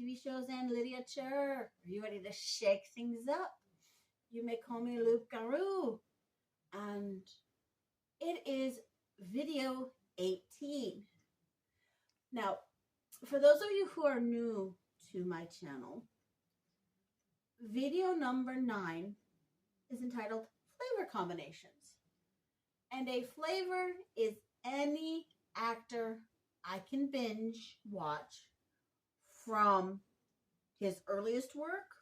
TV shows and literature. Are you ready to shake things up? You may call me Loup Garou. And it is video 18. Now, for those of you who are new to my channel, video number 9 is entitled Flavor Combinations. And a flavor is any actor I can binge watch from his earliest work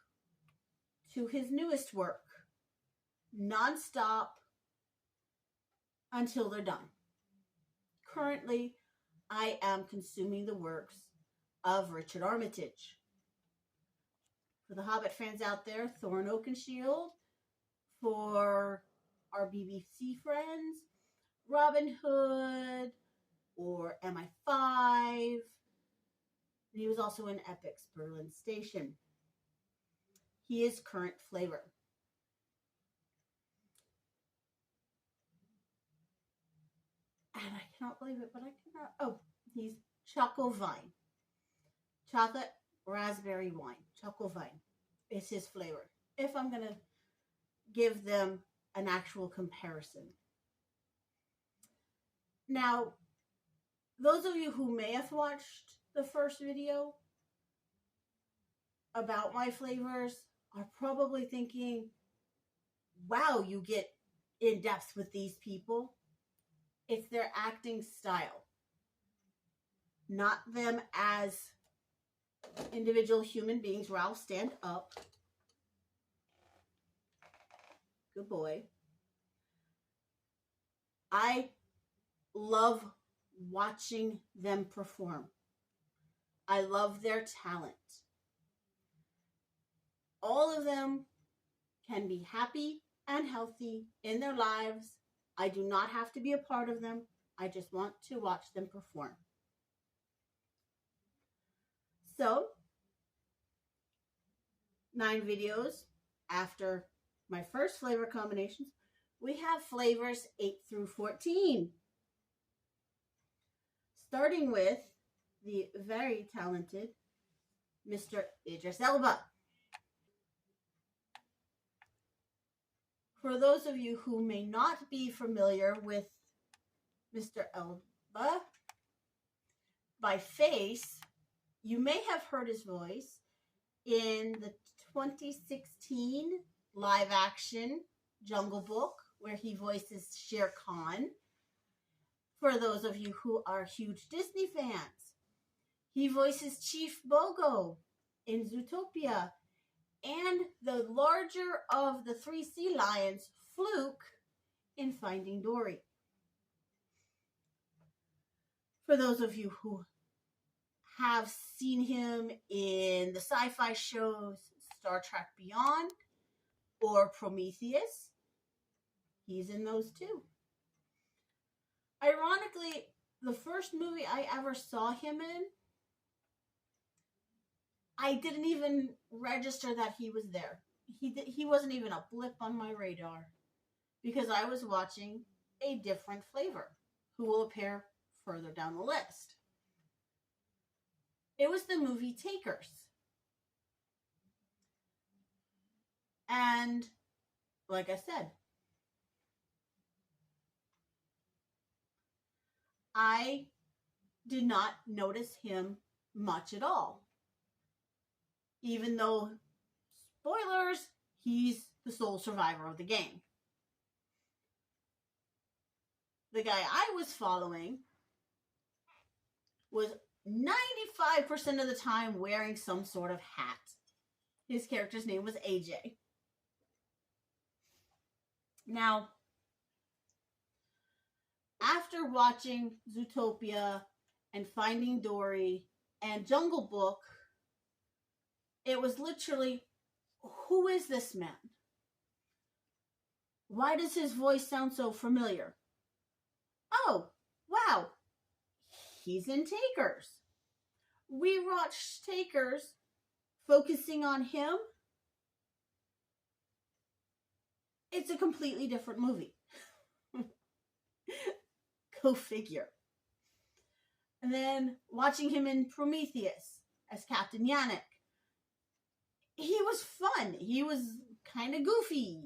to his newest work, nonstop until they're done. Currently, I am consuming the works of Richard Armitage. For the Hobbit fans out there, Thorin Oakenshield. For our BBC friends, Robin Hood or MI5. And he was also in Epic's Berlin Station. He is current flavor. And I cannot believe it, but I cannot. Oh, he's Choco Vine. Chocolate raspberry wine. Choco Vine is his flavor. If I'm going to give them an actual comparison. Now, those of you who may have watched the first video about my flavors are probably thinking, wow, you get in depth with these people. It's their acting style, not them as individual human beings. Ralph, stand up. Good boy. I love watching them perform. I love their talent. All of them can be happy and healthy in their lives. I do not have to be a part of them. I just want to watch them perform. So, 9 videos after my first flavor combinations, we have flavors 8 through 14. Starting with the very talented Mr. Idris Elba. For those of you who may not be familiar with Mr. Elba, by face, you may have heard his voice in the 2016 live-action Jungle Book, where he voices Shere Khan. For those of you who are huge Disney fans, he voices Chief Bogo in Zootopia, and the larger of the 3 sea lions, Fluke, in Finding Dory. For those of you who have seen him in the sci-fi shows Star Trek Beyond or Prometheus, he's in those too. Ironically, the first movie I ever saw him in, I didn't even register that he was there. He wasn't even a blip on my radar because I was watching a different flavor who will appear further down the list. It was the movie Takers. And like I said, I did not notice him much at all. Even though, spoilers, he's the sole survivor of the game. The guy I was following was 95% of the time wearing some sort of hat. His character's name was AJ. Now, after watching Zootopia and Finding Dory and Jungle Book, it was literally, who is this man? Why does his voice sound so familiar? Oh, wow, he's in Takers. We watched Takers focusing on him. It's a completely different movie. Go figure. And then watching him in Prometheus as Captain Yannick. He was fun. He was kind of goofy.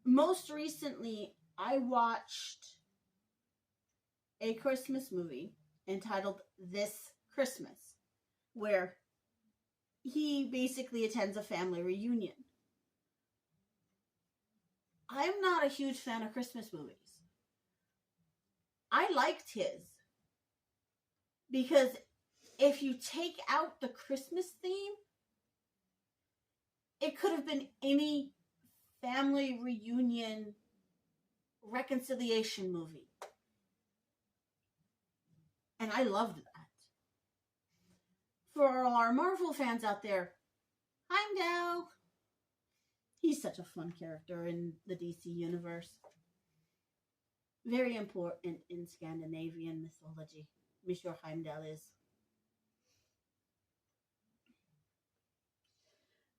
Most recently, I watched a Christmas movie entitled This Christmas, where he basically attends a family reunion. I'm not a huge fan of Christmas movies. I liked his because if you take out the Christmas theme, it could have been any family reunion reconciliation movie. And I loved that. For all our Marvel fans out there, Heimdall. He's such a fun character in the DC universe. Very important in Scandinavian mythology. Monsieur Heimdall is.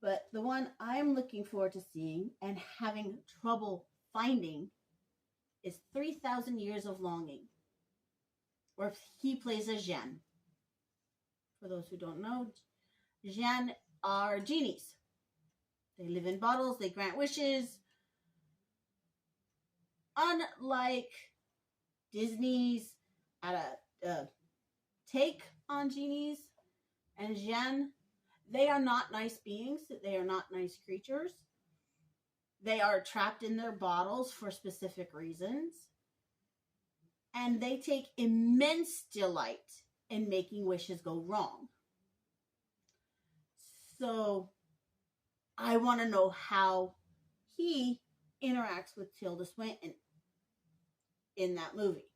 But the one I'm looking forward to seeing and having trouble finding is 3,000 Years of Longing, where he plays a Jeanne. For those who don't know, Jeanne are genies. They live in bottles, they grant wishes. Unlike Disney's take on genies and Jeanne, they are not nice beings. They are not nice creatures. They are trapped in their bottles for specific reasons. And they take immense delight in making wishes go wrong. So I want to know how he interacts with Tilda Swinton in that movie.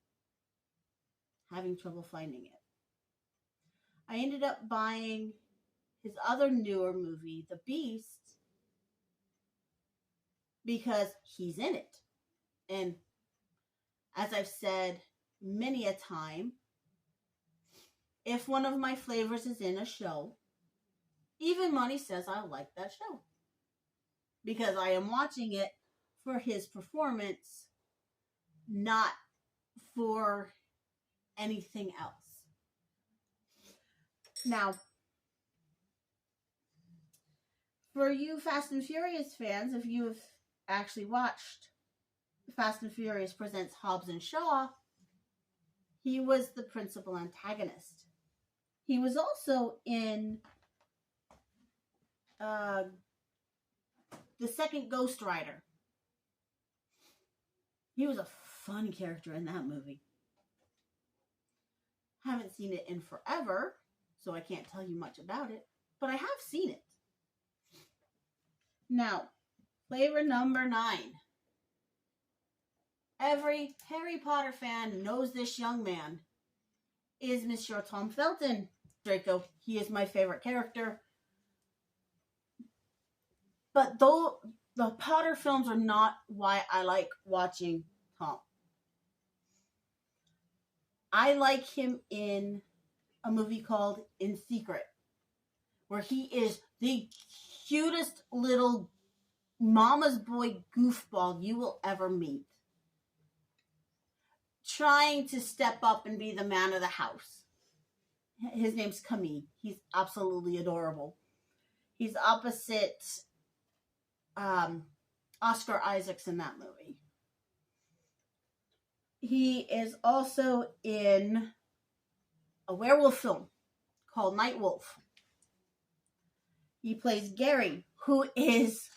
Having trouble finding it. I ended up buying his other newer movie, The Beast, because he's in it. And as I've said many a time, if one of my flavors is in a show, even money says I like that show. Because I am watching it for his performance, not for anything else. Now, for you Fast and Furious fans, if you have actually watched Fast and Furious Presents Hobbs and Shaw, he was the principal antagonist. He was also in the second Ghost Rider. He was a fun character in that movie. Haven't seen it in forever, so I can't tell you much about it, but I have seen it. Now, flavor number 9. Every Harry Potter fan knows this young man is Monsieur Tom Felton. Draco, he is my favorite character. But though the Potter films are not why I like watching Tom. I like him in a movie called In Secret, where he is the cutest little mama's boy goofball you will ever meet. Trying to step up and be the man of the house. His name's Camille. He's absolutely adorable. He's opposite Oscar Isaacs in that movie. He is also in a werewolf film called Night Wolf. He plays Gary, who is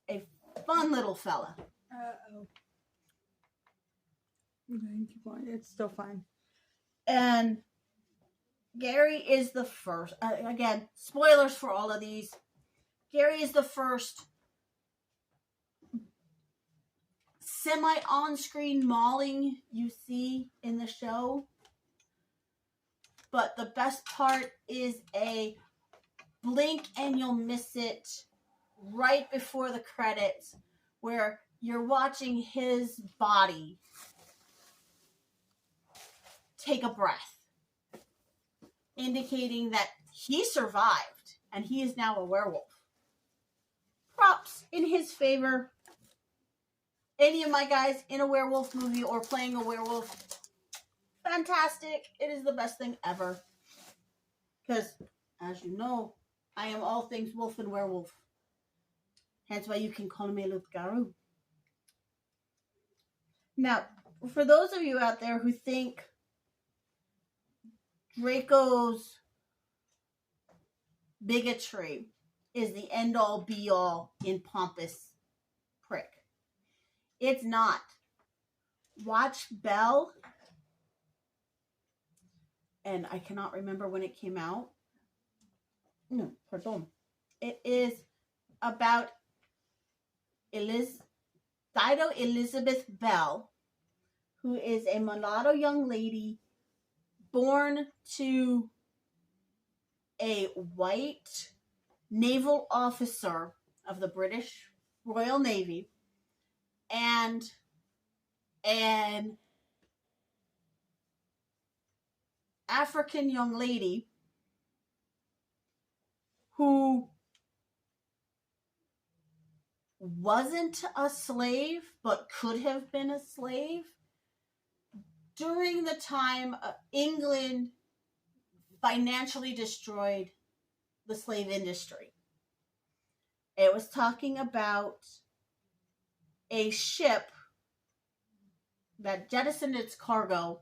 a fun little fella. Uh-oh. Okay, keep going. It's still fine. And Gary is the first, again, spoilers for all of these. Gary is the first semi-on-screen mauling you see in the show. But the best part is a blink and you'll miss it right before the credits, where you're watching his body take a breath, indicating that he survived and he is now a werewolf. Props in his favor. Any of my guys in a werewolf movie or playing a werewolf, fantastic. It is the best thing ever. Because, as you know, I am all things wolf and werewolf. Hence why you can call me Loup-Garou. Now, for those of you out there who think Draco's bigotry is the end-all, be-all in pompous prick, it's not. Watch Belle, and I cannot remember when it came out. No, pardon. It is about Dido Elizabeth Bell, who is a mulatto young lady born to a white naval officer of the British Royal Navy and an African young lady who wasn't a slave but could have been a slave during the time England financially destroyed the slave industry. It was talking about a ship that jettisoned its cargo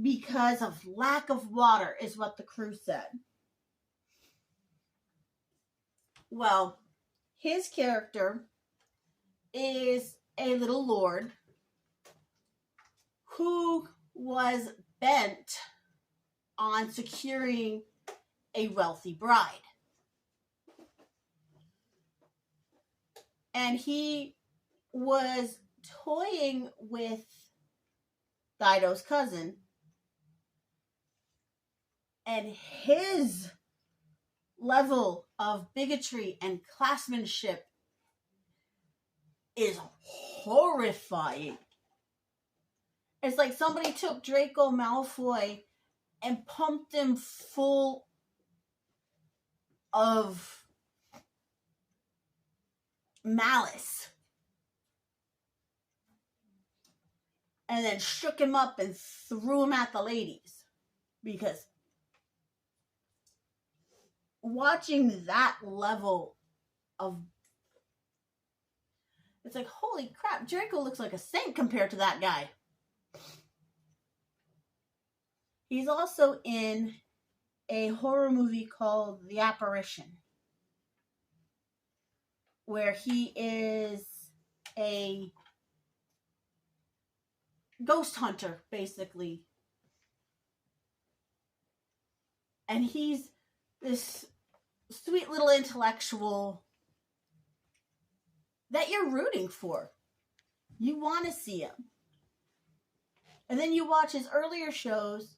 because of lack of water, is what the crew said. Well, his character is a little lord who was bent on securing a wealthy bride. And he was toying with Dido's cousin, and his level of bigotry and classmanship is horrifying. It's like somebody took Draco Malfoy and pumped him full of malice. And then shook him up and threw him at the ladies. Because watching that level of... It's like, holy crap, Draco looks like a saint compared to that guy. He's also in a horror movie called The Apparition, where he is a ghost hunter, basically. And he's this sweet little intellectual that you're rooting for. You want to see him. And then you watch his earlier shows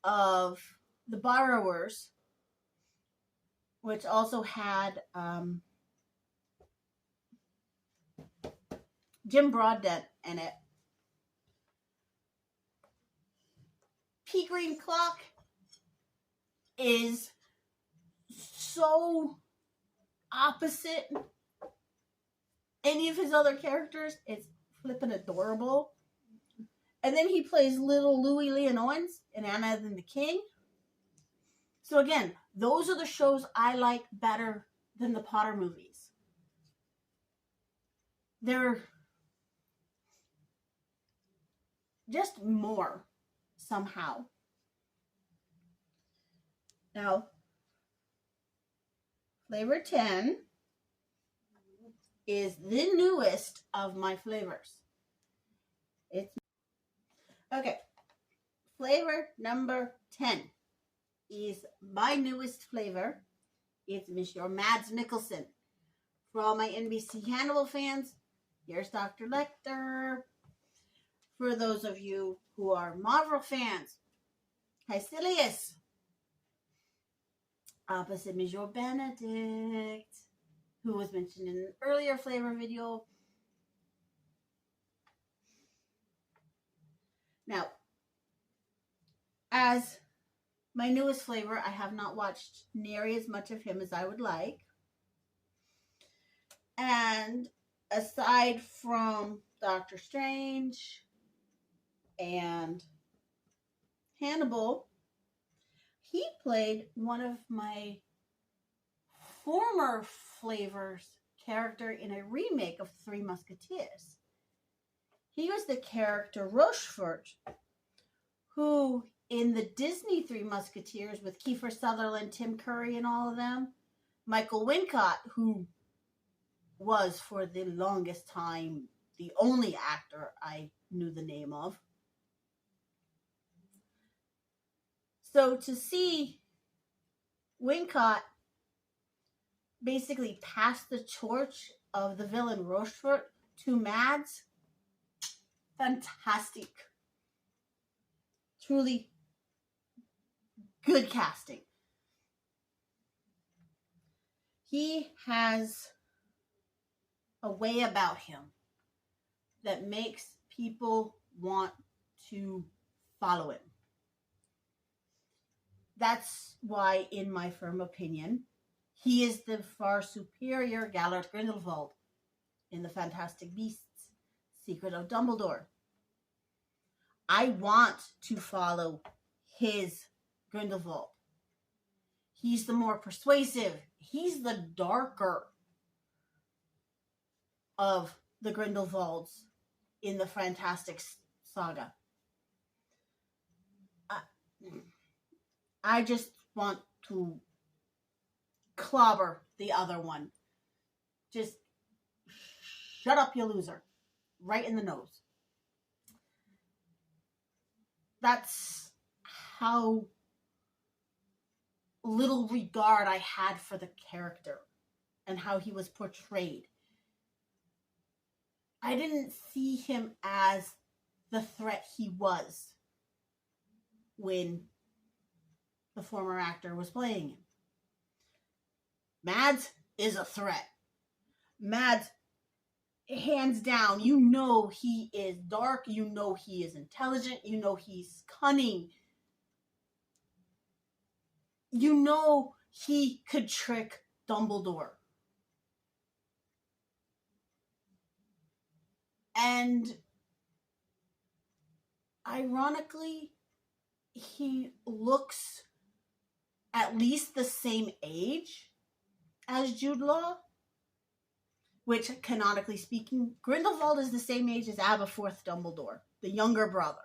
of The Borrowers, which also had Jim Broadbent in it. Pea Green Clock is so opposite any of his other characters. It's flippin' adorable. And then he plays little Louis Leonowens in Anna and the King. So again, those are the shows I like better than the Potter movies. They're just more somehow. Now, flavor 10 is the newest of my flavors. It's okay. Flavor number 10 is my newest flavor. It's Monsieur Mads Mikkleson. For all my NBC Hannibal fans, here's Dr. Lecter. For those of you who are Marvel fans, Caecilius. Opposite Monsieur Benedict, who was mentioned in an earlier flavor video. Now, as my newest flavor, I have not watched nearly as much of him as I would like. And aside from Doctor Strange and Hannibal, he played one of my former flavors character in a remake of Three Musketeers. He was the character Rochefort, who in the Disney Three Musketeers with Kiefer Sutherland, Tim Curry, and all of them, Michael Wincott, who was for the longest time the only actor I knew the name of. So to see Wincott basically pass the torch of the villain Rochefort to Mads, fantastic. Truly good casting. He has a way about him that makes people want to follow him. That's why, in my firm opinion, he is the far superior Gellert Grindelwald in the Fantastic Beasts, Secret of Dumbledore. I want to follow his Grindelwald. He's the more persuasive. He's the darker of the Grindelwalds in the Fantastic Saga. I just want to clobber the other one. Just shut up, you loser. Right in the nose. That's how little regard I had for the character and how he was portrayed. I didn't see him as the threat he was when the former actor was playing him. Mads is a threat. Mads, hands down, you know he is dark, you know he is intelligent, you know he's cunning. You know he could trick Dumbledore. And ironically, he looks at least the same age as Jude Law, which, canonically speaking, Grindelwald is the same age as Aberforth Dumbledore, the younger brother,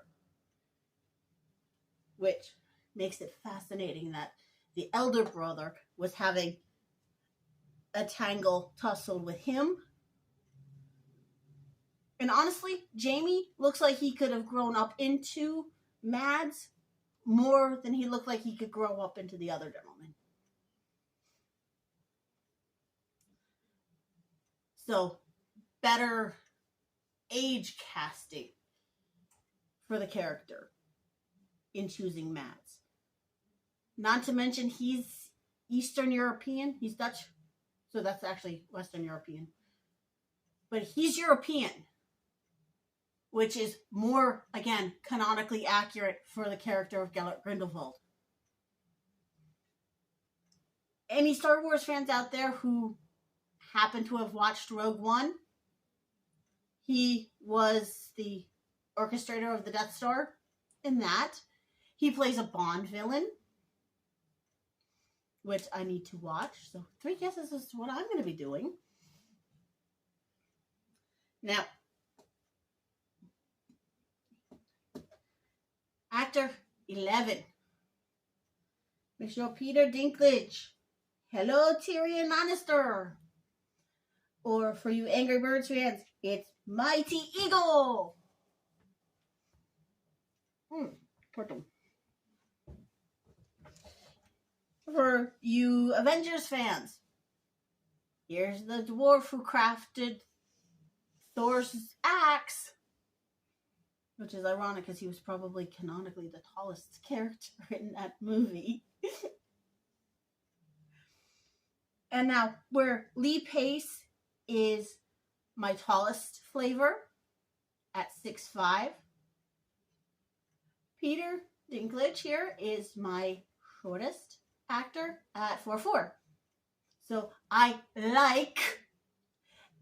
which makes it fascinating that the elder brother was having a tussle with him. And honestly, Jamie looks like he could have grown up into Mads more than he looked like he could grow up into the other gentleman. So, better age casting for the character in choosing Mads. Not to mention he's Eastern European. He's Dutch. So that's actually Western European. But he's European, which is more, again, canonically accurate for the character of Gellert Grindelwald. Any Star Wars fans out there who happen to have watched Rogue One, he was the orchestrator of the Death Star in that. He plays a Bond villain, which I need to watch. So 3 guesses as to what I'm going to be doing. Now, Actor 11. Mr. Peter Dinklage. Hello, Tyrion Lannister. Or for you Angry Birds fans, it's Mighty Eagle. Pardon. For you Avengers fans, here's the dwarf who crafted Thor's axe. Which is ironic because he was probably canonically the tallest character in that movie. And now, where Lee Pace is my tallest flavor at 6'5", Peter Dinklage here is my shortest actor at 4'4". So I like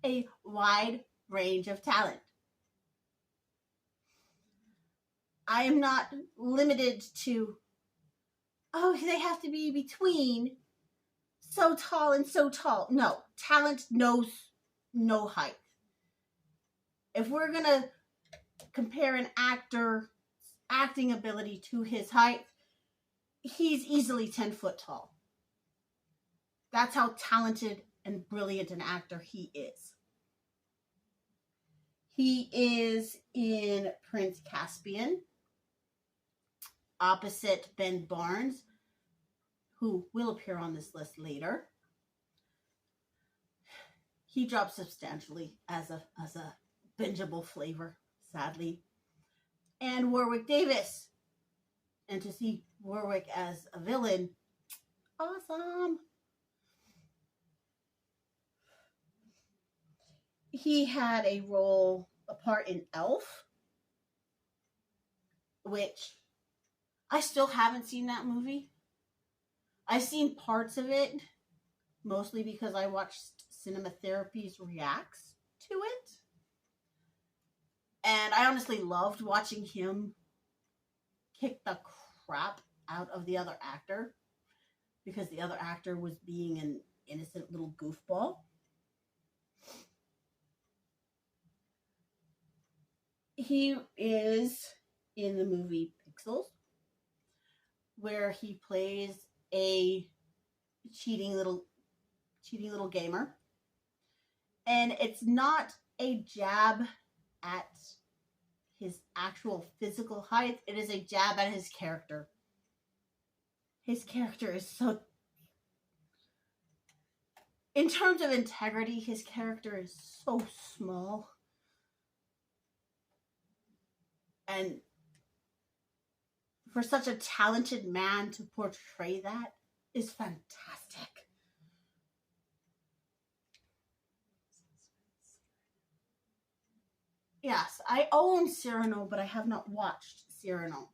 a wide range of talent. I am not limited to, oh, they have to be between so tall and so tall. No, talent knows no height. If we're going to compare an actor's acting ability to his height, he's easily 10 foot tall. That's how talented and brilliant an actor he is. He is in Prince Caspian, opposite Ben Barnes, who will appear on this list later. He dropped substantially as a bingeable flavor, sadly. And Warwick Davis. And to see Warwick as a villain, awesome. He had a part in Elf, which I still haven't seen that movie. I've seen parts of it, mostly because I watched Cinema Therapy's reacts to it. And I honestly loved watching him kick the crap out of the other actor, because the other actor was being an innocent little goofball. He is in the movie Pixels, where he plays a cheating little gamer. And it's not a jab at his actual physical height. It is a jab at his character. His character is so... In terms of integrity, his character is so small. And for such a talented man to portray that is fantastic. Yes, I own Cyrano, but I have not watched Cyrano,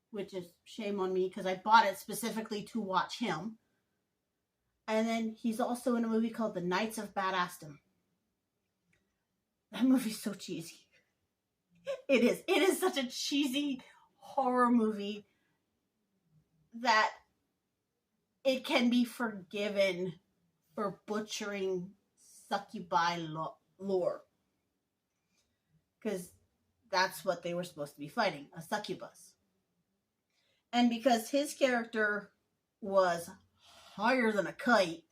which is shame on me because I bought it specifically to watch him. And then he's also in a movie called The Knights of Badassdom. That movie's so cheesy. It is. It is such a cheesy horror movie that it can be forgiven for butchering succubi lore. Because that's what they were supposed to be fighting, a succubus. And because his character was higher than a kite,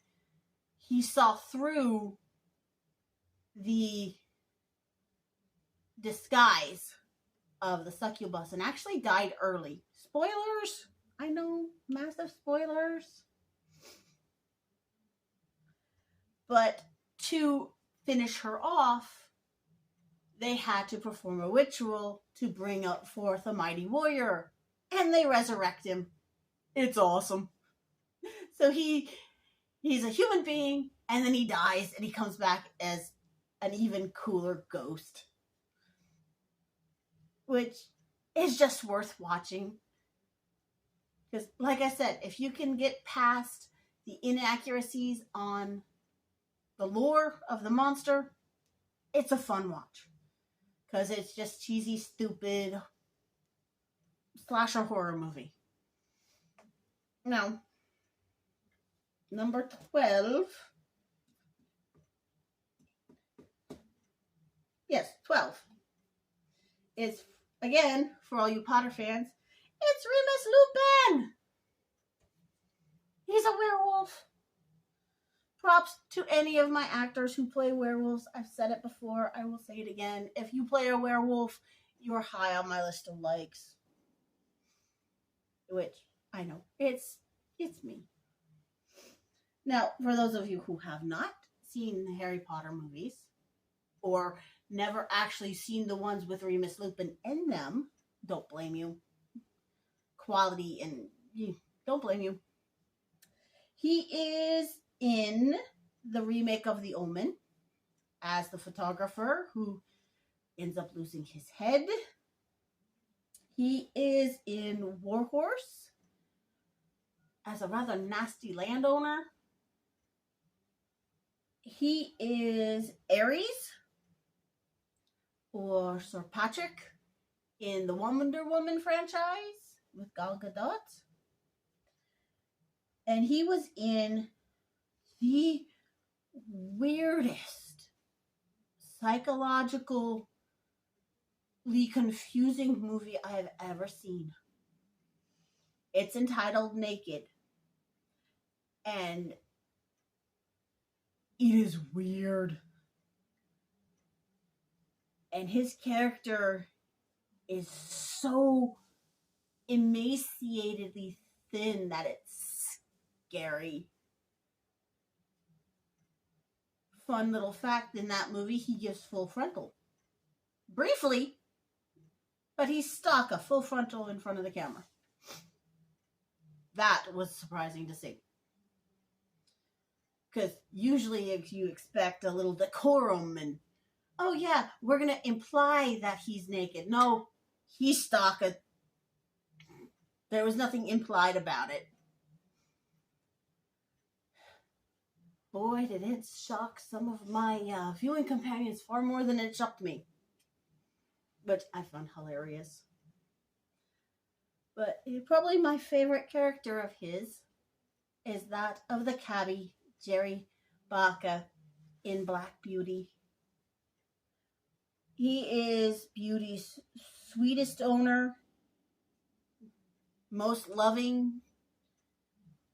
he saw through the disguise of the succubus and actually died early. Spoilers! I know, massive spoilers. But to finish her off, they had to perform a ritual to bring up forth a mighty warrior. And they resurrect him. It's awesome. So he's a human being, and then he dies, and he comes back as an even cooler ghost. Which is just worth watching. Because, like I said, if you can get past the inaccuracies on the lore of the monster, it's a fun watch. Because it's just cheesy, stupid slasher horror movie. Now, number 12. Yes, 12. Is, again, for all you Potter fans, it's Remus Lupin! He's a werewolf. Props to any of my actors who play werewolves. I've said it before. I will say it again. If you play a werewolf, you're high on my list of likes. Which, I know, it's me. Now, for those of you who have not seen the Harry Potter movies, or never actually seen the ones with Remus Lupin in them, don't blame you. Quality and don't blame you. He is in the remake of The Omen as the photographer who ends up losing his head. He is in Warhorse as a rather nasty landowner. He is Ares, or Sir Patrick, in the Wonder Woman franchise with Gal Gadot. And he was in the weirdest, psychologically confusing movie I have ever seen. It's entitled Naked. And it is weird. And his character is so emaciatedly thin that it's scary. Fun little fact, in that movie, he gives full frontal. Briefly, but he's stuck a full frontal in front of the camera. That was surprising to see. Because usually if you expect a little decorum and, oh yeah, we're going to imply that he's naked. No, he's stuck. There was nothing implied about it. Boy, did it shock some of my viewing companions far more than it shocked me. But I found hilarious. But probably my favorite character of his is that of the cabbie, Jerry Baca, in Black Beauty. He is Beauty's sweetest owner, most loving,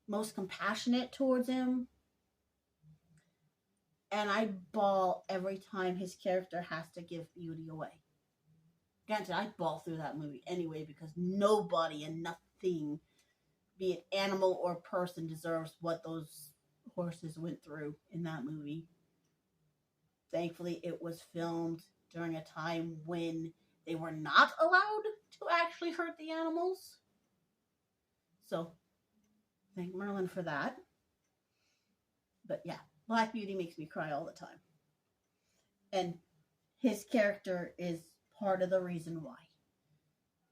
most compassionate towards him. And I bawl every time his character has to give Beauty away. Granted, I bawl through that movie anyway because nobody and nothing, be it animal or person, deserves what those horses went through in that movie. Thankfully, it was filmed during a time when they were not allowed to actually hurt the animals. So, thank Merlin for that. But yeah, Black Beauty makes me cry all the time. And his character is part of the reason why.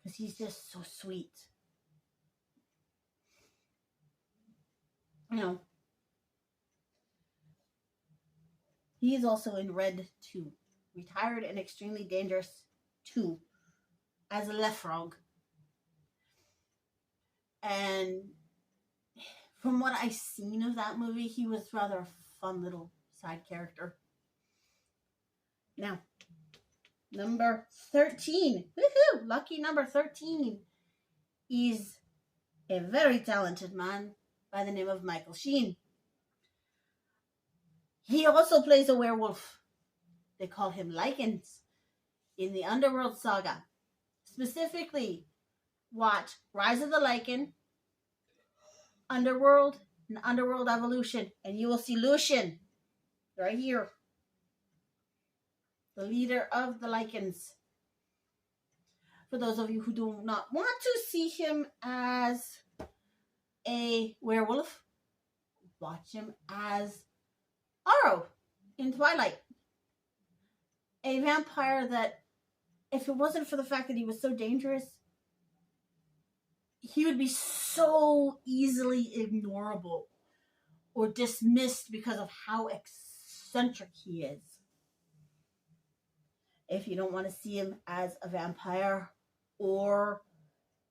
Because he's just so sweet. You know, he is also in Red 2, Retired and Extremely Dangerous 2, as a Lefrog. And from what I've seen of that movie, he was rather a fun little side character. Now, number 13. Woohoo! Lucky number 13 is a very talented man by the name of Michael Sheen. He also plays a werewolf. They call him Lycans in the Underworld saga. Specifically, watch Rise of the Lycan, Underworld, and Underworld Evolution, and you will see Lucian right here, the leader of the Lycans. For those of you who do not want to see him as a werewolf, watch him as Aro in Twilight. A vampire that, if it wasn't for the fact that he was so dangerous, he would be so easily ignorable or dismissed because of how eccentric he is. If you don't want to see him as a vampire or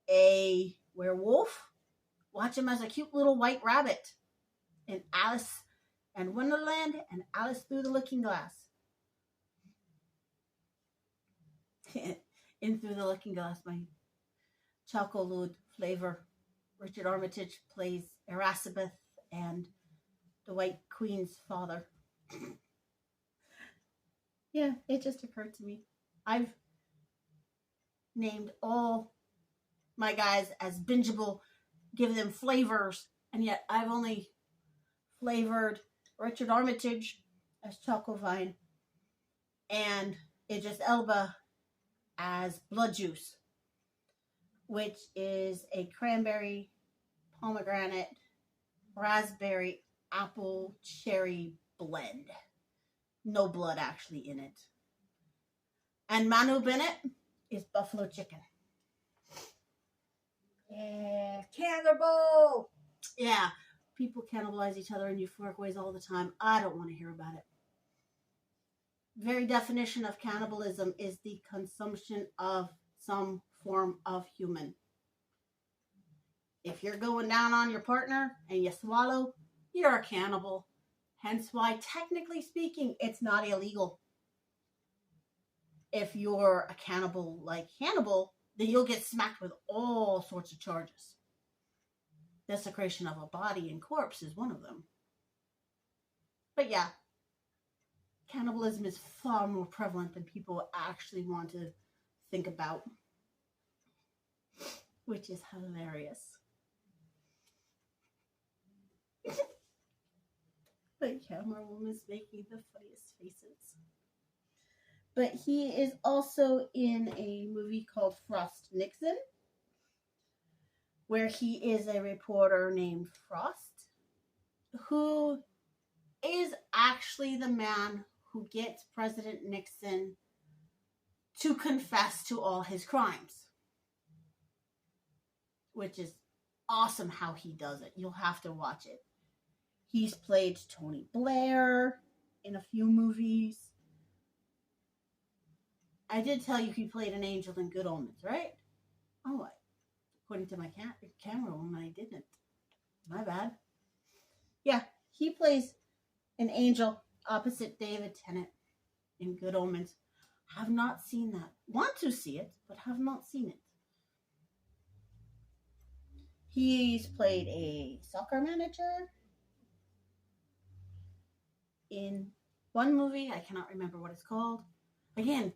a werewolf, watch him as a cute little white rabbit in Alice and Wonderland and Alice Through the Looking Glass. In Through the Looking Glass, my chocolate flavor, Richard Armitage plays Erasabeth and the White Queen's father. Yeah, it just occurred to me. I've named all my guys as bingeable, give them flavors, and yet I've only flavored Richard Armitage as Chocovine and Idris Elba as Blood Juice, which is a cranberry, pomegranate, raspberry, apple, cherry blend. No blood actually in it. And Manu Bennett is buffalo chicken. Yeah, cannibal! Yeah, people cannibalize each other in euphoric ways all the time. I don't want to hear about it. Very definition of cannibalism is the consumption of some form of human. If you're going down on your partner and you swallow, you're a cannibal. Hence why, technically speaking, it's not illegal. If you're a cannibal like Hannibal, then you'll get smacked with all sorts of charges. Desecration of a body and corpse is one of them. But yeah, cannibalism is far more prevalent than people actually want to think about, which is hilarious. The camera woman's making the funniest faces. But he is also in a movie called Frost Nixon, where he is a reporter named Frost, who is actually the man who gets President Nixon to confess to all his crimes. Which is awesome how he does it. You'll have to watch it. He's played Tony Blair in a few movies. I did tell you he played an angel in Good Omens, right? Oh, according to my camera woman, I didn't. My bad. Yeah, he plays an angel opposite David Tennant in Good Omens. Have not seen that. Want to see it, but have not seen it. He's played a soccer manager in one movie. I cannot remember what it's called. Again,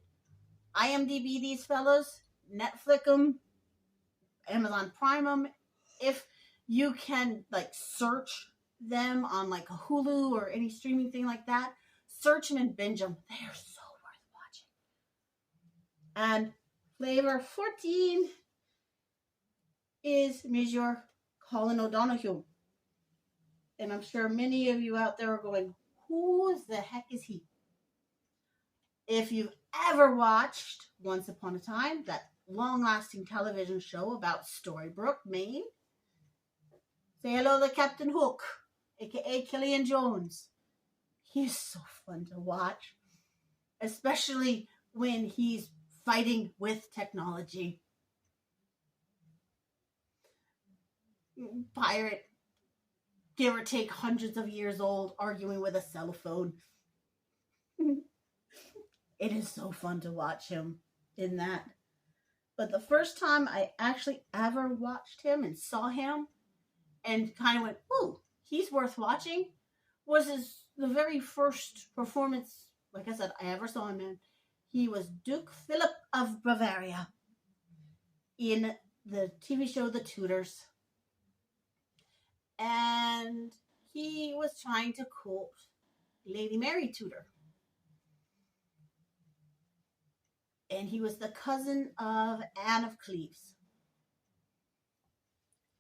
IMDb these fellows, Netflix them, Amazon Prime them. If you can search them on a Hulu or any streaming thing like that, search them and binge them. They are so worth watching. And flavor 14 is Monsieur Colin O'Donoghue. And I'm sure many of you out there are going, who the heck is he? If you've ever watched Once Upon a Time, that long-lasting television show about Storybrooke, Maine, say hello to Captain Hook, a.k.a. Killian Jones. He's so fun to watch, especially when he's fighting with technology. Pirate, give or take hundreds of years old, arguing with a cell phone. It is so fun to watch him in that. But the first time I actually ever watched him and saw him and kind of went, ooh, he's worth watching, was the very first performance, like I said, I ever saw him in. He was Duke Philip of Bavaria in the TV show The Tudors. And he was trying to court Lady Mary Tudor. And he was the cousin of Anne of Cleves.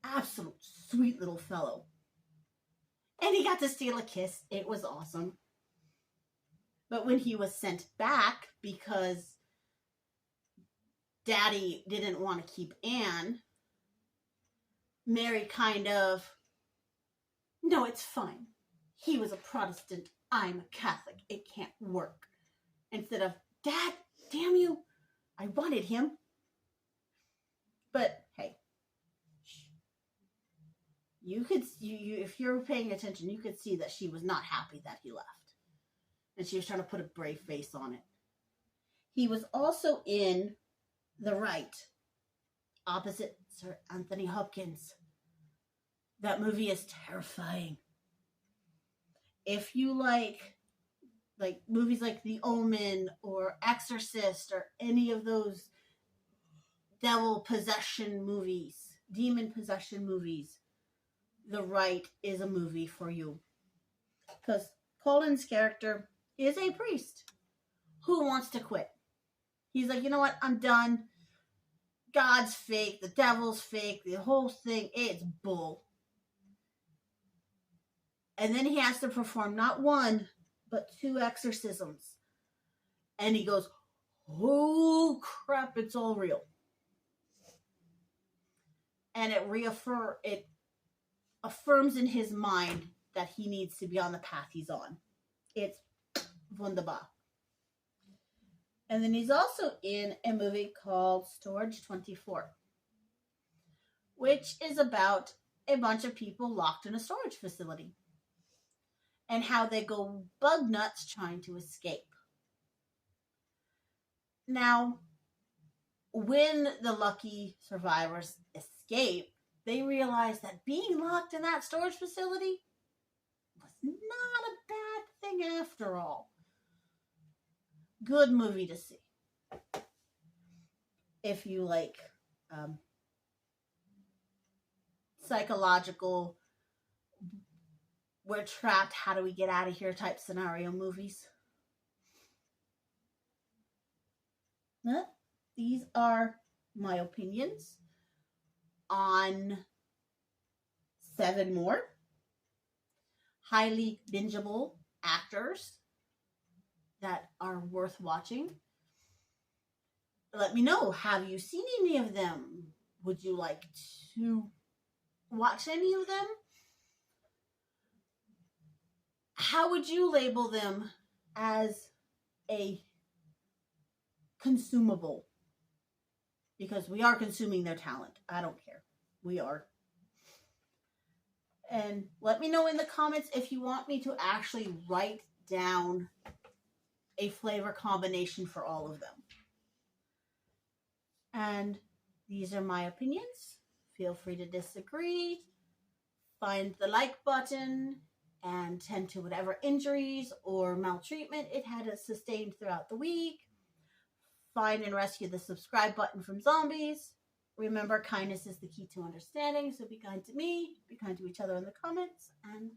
Absolute sweet little fellow. And he got to steal a kiss. It was awesome. But when he was sent back because Daddy didn't want to keep Anne, Mary kind of, no, it's fine. He was a Protestant. I'm a Catholic. It can't work. Instead of, Dad, damn you, I wanted him. But hey, you could, if you're paying attention, you could see that she was not happy that he left. And she was trying to put a brave face on it. He was also in The Right, opposite Sir Anthony Hopkins. That movie is terrifying. If you like movies like The Omen or Exorcist or any of those devil possession movies, demon possession movies, The Right is a movie for you. Because Colin's character is a priest who wants to quit. He's like, you know what? I'm done. God's fake. The devil's fake. The whole thing, it's bull. And then he has to perform not one, but 2 exorcisms. And he goes, oh crap, it's all real. And it affirms in his mind that he needs to be on the path he's on. It's wunderbar. And then he's also in a movie called Storage 24, which is about a bunch of people locked in a storage facility and how they go bug nuts trying to escape. Now, when the lucky survivors escape, they realize that being locked in that storage facility was not a bad thing after all. Good movie to see. If you like psychological, we're trapped, how do we get out of here type scenario movies. These are my opinions on 7 more highly bingeable actors that are worth watching. Let me know, have you seen any of them? Would you like to watch any of them? How would you label them as a consumable? Because we are consuming their talent. I don't care. We are. And let me know in the comments if you want me to actually write down a flavor combination for all of them. And these are my opinions. Feel free to disagree. Find the like button and tend to whatever injuries or maltreatment it had sustained throughout the week. Find and rescue the subscribe button from zombies. Remember, kindness is the key to understanding, so be kind to me, be kind to each other in the comments, and